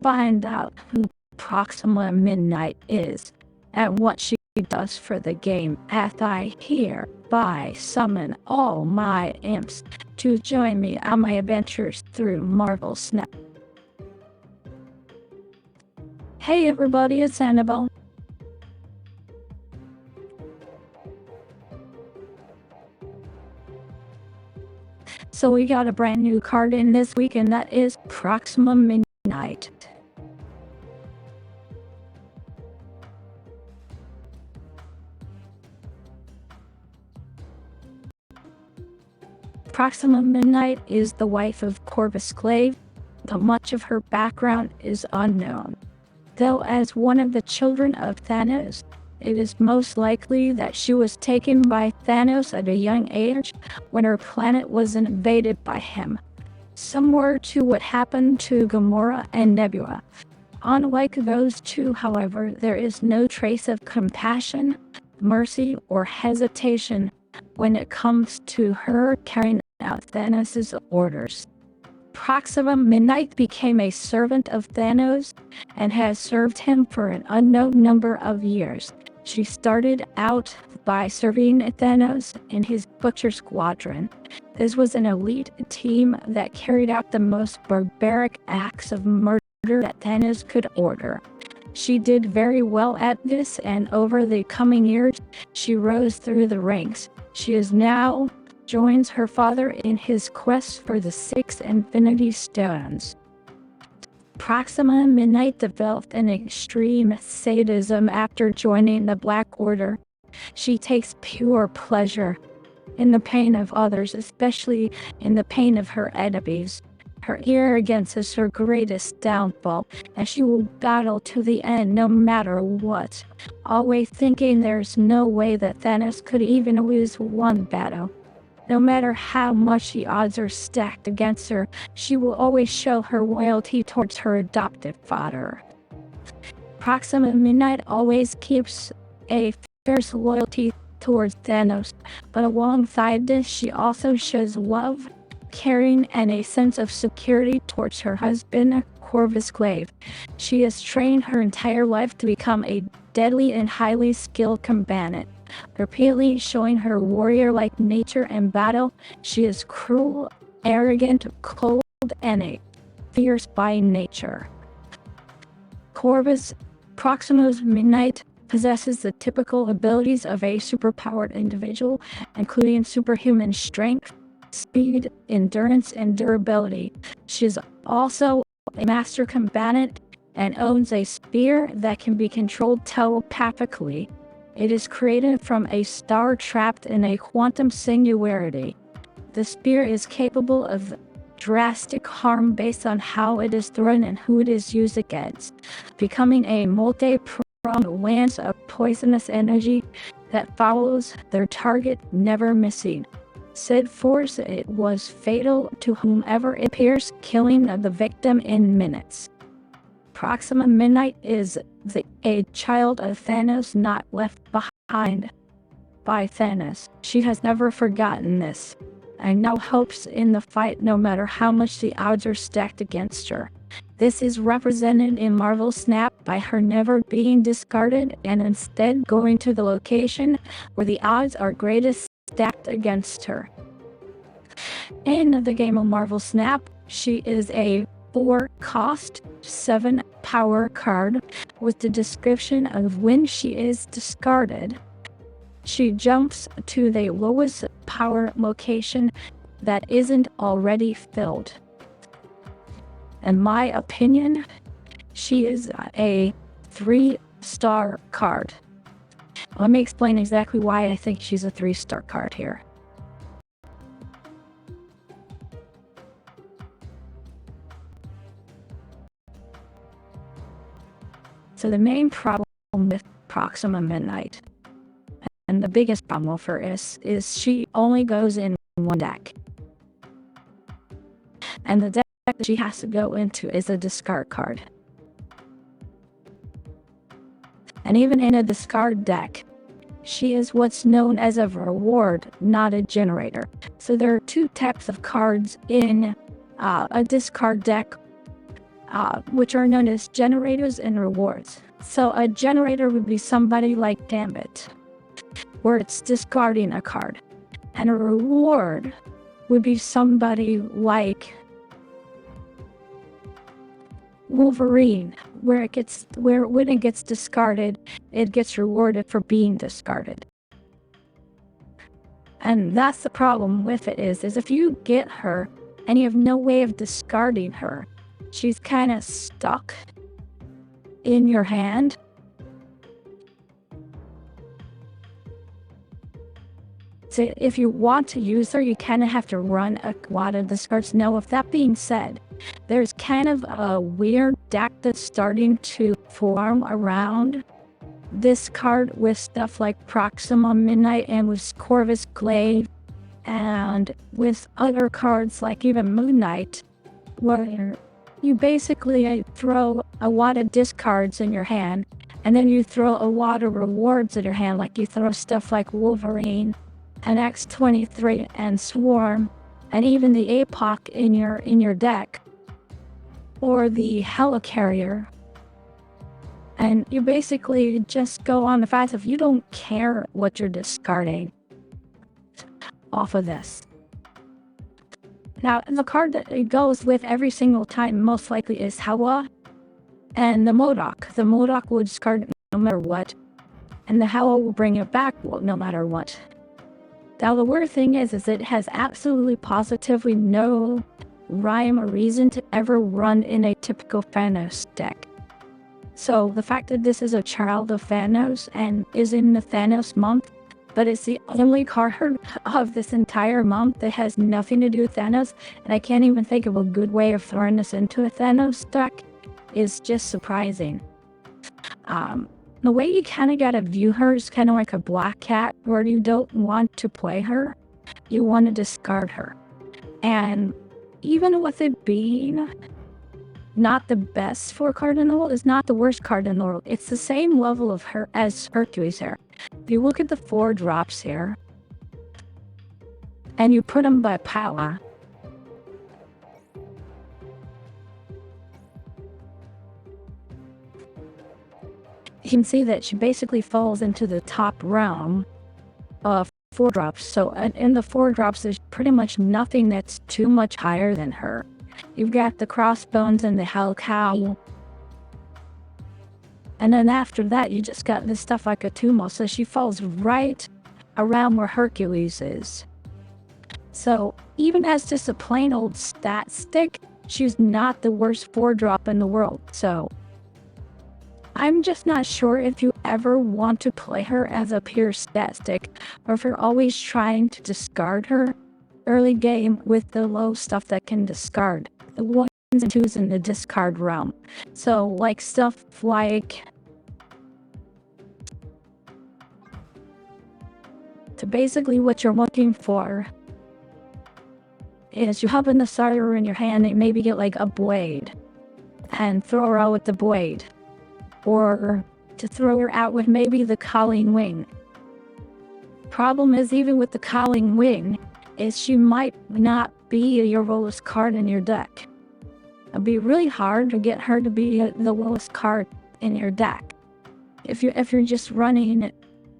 find out who Proxima Midnight is and what she does for the game as I hereby summon all my imps to join me on my adventures through Marvel Snap. Hey everybody, it's Annabelle. So we got a brand new card in this week, and that is Proxima Midnight. Proxima Midnight is the wife of Corvus Glaive, though much of her background is unknown. Though as one of the Children of Thanos, it is most likely that she was taken by Thanos at a young age when her planet was invaded by him, similar to what happened to Gamora and Nebula. Unlike those two, however, there is no trace of compassion, mercy, or hesitation when it comes to her carrying out Thanos' orders. Proxima Midnight became a servant of Thanos and has served him for an unknown number of years. She started out by serving Thanos in his Butcher Squadron. This was an elite team that carried out the most barbaric acts of murder that Thanos could order. She did very well at this, and over the coming years, she rose through the ranks. She is now joins her father in his quest for the 6 Infinity Stones. Proxima Midnight developed an extreme sadism after joining the Black Order. She takes pure pleasure in the pain of others, especially in the pain of her enemies. Her arrogance is her greatest downfall, and she will battle to the end no matter what, always thinking there's no way that Thanos could even lose one battle. No matter how much the odds are stacked against her, she will always show her loyalty towards her adoptive father. Proxima Midnight always keeps a fierce loyalty towards Thanos, but alongside this, she also shows love, caring, and a sense of security towards her husband, Corvus Glaive. She has trained her entire life to become a deadly and highly skilled combatant. Repeatedly showing her warrior-like nature in battle, she is cruel, arrogant, cold, and fierce by nature. Proxima Midnight possesses the typical abilities of a superpowered individual, including superhuman strength, speed, endurance, and durability. She is also a master combatant and owns a spear that can be controlled telepathically. It is created from a star trapped in a quantum singularity. The spear is capable of drastic harm based on how it is thrown and who it is used against, becoming a multi-pronged lance of poisonous energy that follows their target, never missing. Said force, it was fatal to whomever it pierced, killing the victim in minutes. Proxima Midnight is a child of Thanos, not left behind by Thanos. She has never forgotten this, and now hopes in the fight no matter how much the odds are stacked against her. This is represented in Marvel Snap by her never being discarded and instead going to the location where the odds are greatest stacked against her. In the game of Marvel Snap, she is a 4-cost, 7-power card with the description of when she is discarded. She jumps to the lowest power location that isn't already filled. In my opinion, she is a 3-star card. Let me explain exactly why I think she's a 3-star card here. So the main problem with Proxima Midnight, and the biggest problem for us, is she only goes in one deck. And the deck that she has to go into is a discard card. And even in a discard deck, she is what's known as a reward, not a generator. So there are 2 types of cards in a discard deck. which are known as generators and rewards. So a generator would be somebody like Gambit, where it's discarding a card. And a reward would be somebody like Wolverine, where when it gets discarded, it gets rewarded for being discarded. And that's the problem with it is if you get her and you have no way of discarding her, she's kind of stuck in your hand. So if you want to use her, you kind of have to run a lot of discards. Now, with that being said, there's kind of a weird deck that's starting to form around this card with stuff like Proxima Midnight and with Corvus Glaive and with other cards like even Moon Knight, where you basically throw a lot of discards in your hand and then you throw a lot of rewards in your hand, like you throw stuff like Wolverine and X-23 and Swarm and even the APOC in your deck, or the Helicarrier. And you basically just go on the fact of you don't care what you're discarding off of this. Now, the card that it goes with every single time most likely is Hela and the MODOK. The MODOK will discard it no matter what, and the Hela will bring it back no matter what. Now, the weird thing is it has absolutely positively no rhyme or reason to ever run in a typical Thanos deck. So the fact that this is a child of Thanos and is in the Thanos month, but it's the only card of this entire month that has nothing to do with Thanos, and I can't even think of a good way of throwing this into a Thanos deck, is just surprising. The way you kind of gotta view her is kind of like a black cat, where you don't want to play her, you want to discard her. And even with it being not the best for card in the world, it's not the worst card in the world. It's the same level of her as Hercules here. If you look at the 4 drops here, and you put them by power, you can see that she basically falls into the top realm of 4 drops. So in the 4 drops, there's pretty much nothing that's too much higher than her. You've got the Crossbones and the Hellcow. And then after that, you just got this stuff like a Tumo. So she falls right around where Hercules is. So even as just a plain old stat stick, she's not the worst 4-drop in the world. So I'm just not sure if you ever want to play her as a pure stat stick, or if you're always trying to discard her early game with the low stuff that can discard. The 1s and 2s in the discard realm. So like stuff like so basically what you're looking for is you have an Asara in your hand and maybe get like a blade and throw her out with the blade. Or to throw her out with maybe the Calling Wing. Problem is, even with the Calling Wing, is she might not be your lowest card in your deck. It'd be really hard to get her to be the lowest card in your deck. If you're just running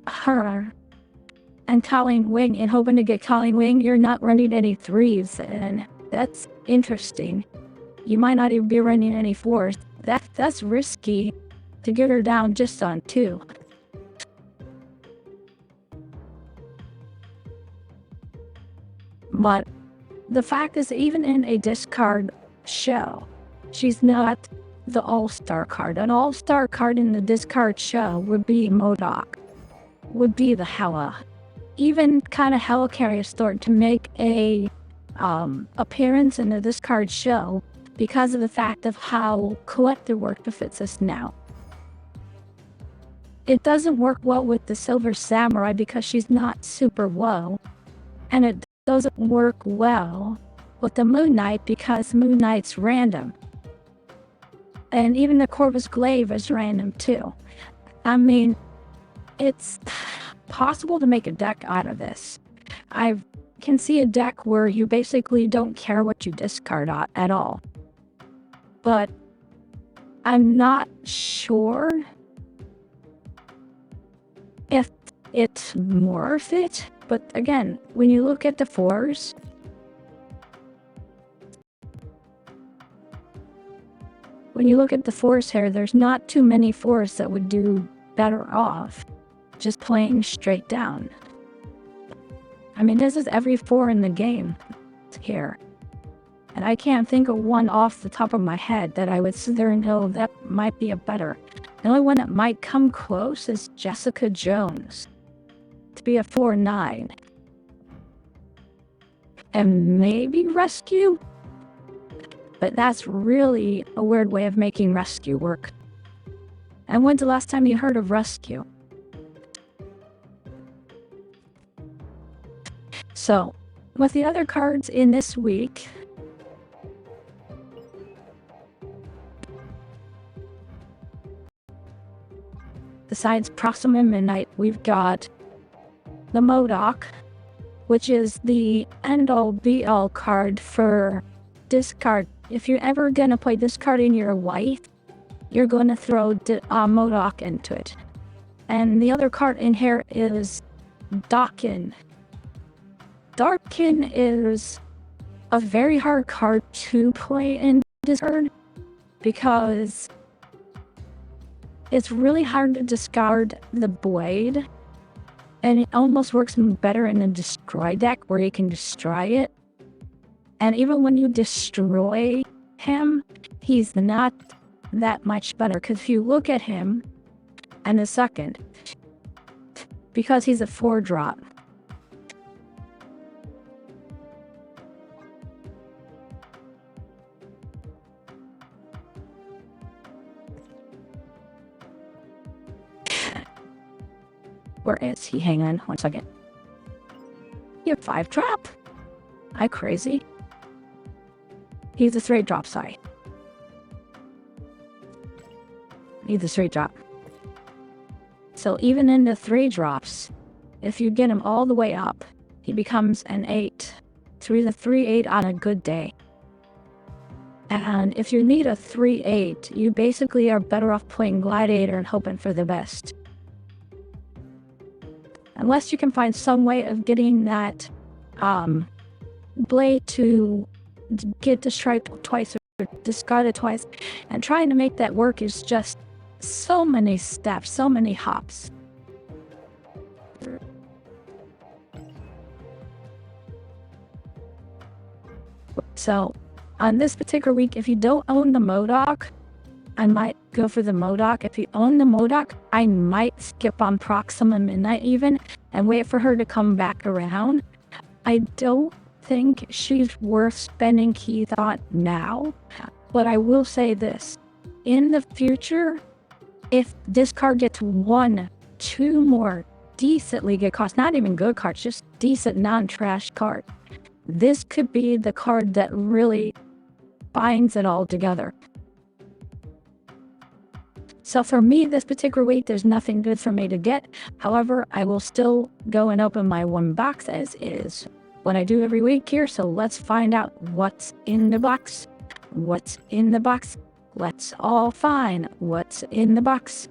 her and Calling Wing and hoping to get Calling Wing, you're not running any 3s, and that's interesting. You might not even be running any 4s. That's risky to get her down just on 2. But the fact is, even in a discard shell, she's not the all-star card. An all-star card in the discard shell would be MODOK, would be the Hela. Even kind of Helicarrier start to make a appearance in the discard shell because of the fact of how collector work befits us now. It doesn't work well with the Silver Samurai because she's not super low, and it doesn't work well with the Moon Knight because Moon Knight's random. And even the Corvus Glaive is random too. I mean, it's possible to make a deck out of this. I can see a deck where you basically don't care what you discard at all. But I'm not sure if it's worth it, but again, when you look at the fours, here, there's not too many fours that would do better off just playing straight down. I mean, this is every four in the game here. And I can't think of one off the top of my head that I would sit there and know that might be a better. The only one that might come close is Jessica Jones to be a 4-9. And maybe Rescue? But that's really a weird way of making Rescue work. And when's the last time you heard of Rescue? So, with the other cards in this week, besides Proxima Midnight, we've got the MODOK, which is the end-all be-all card for discard. If you're ever going to play this card in your wife, you're going to throw MODOK into it. And the other card in here is Dakin. Dakin is a very hard card to play in discard because it's really hard to discard the blade, and it almost works better in a destroy deck where you can destroy it. And even when you destroy him, he's not that much better, because if you look at him and a second, because he's a 4-drop, where is he? Hang on 1 second. You have 5-drop? I crazy. He's a 3-drop side. He's a 3-drop. So even in the 3-drops, if you get him all the way up, he becomes an 8. So he's a 3-8 on a good day. And if you need a 3-8, you basically are better off playing Gladiator and hoping for the best. Unless you can find some way of getting that blade to get destroyed twice or discarded twice, and trying to make that work is just so many steps, so many hops. So on this particular week, if you don't own the MODOK, I might go for the MODOK. If you own the MODOK, I might skip on Proxima Midnight even and wait for her to come back around. I don't think she's worth spending key thought now, but I will say this. In the future, if this card gets 1-2 more decently good cards, not even good cards, just decent non-trash card, this could be the card that really binds it all together. So for me, this particular week, there's nothing good for me to get. However, I will still go and open my one box as is, what I do every week here. So let's find out what's in the box. What's in the box? Let's all find what's in the box.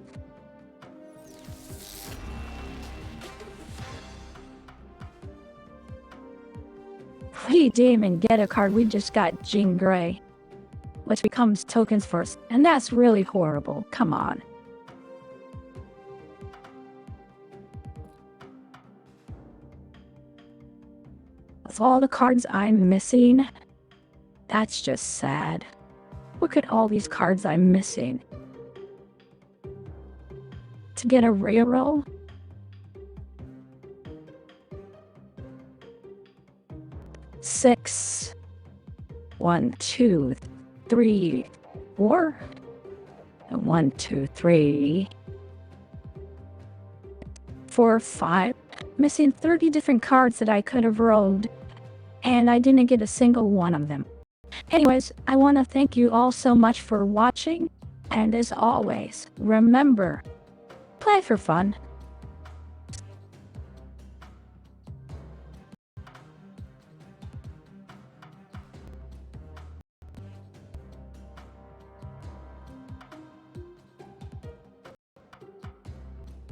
We didn't even get a card. We just got Jean Grey, which becomes tokens first, and that's really horrible. Come on. With all the cards I'm missing, that's just sad. Look at all these cards I'm missing. To get a reroll? Six. 1, 2, 3, 4. 1, 2, 3, 4, 5. Missing 30 different cards that I could have rolled, and I didn't get a single one of them. Anyways, I want to thank you all so much for watching, and as always, remember, play for fun.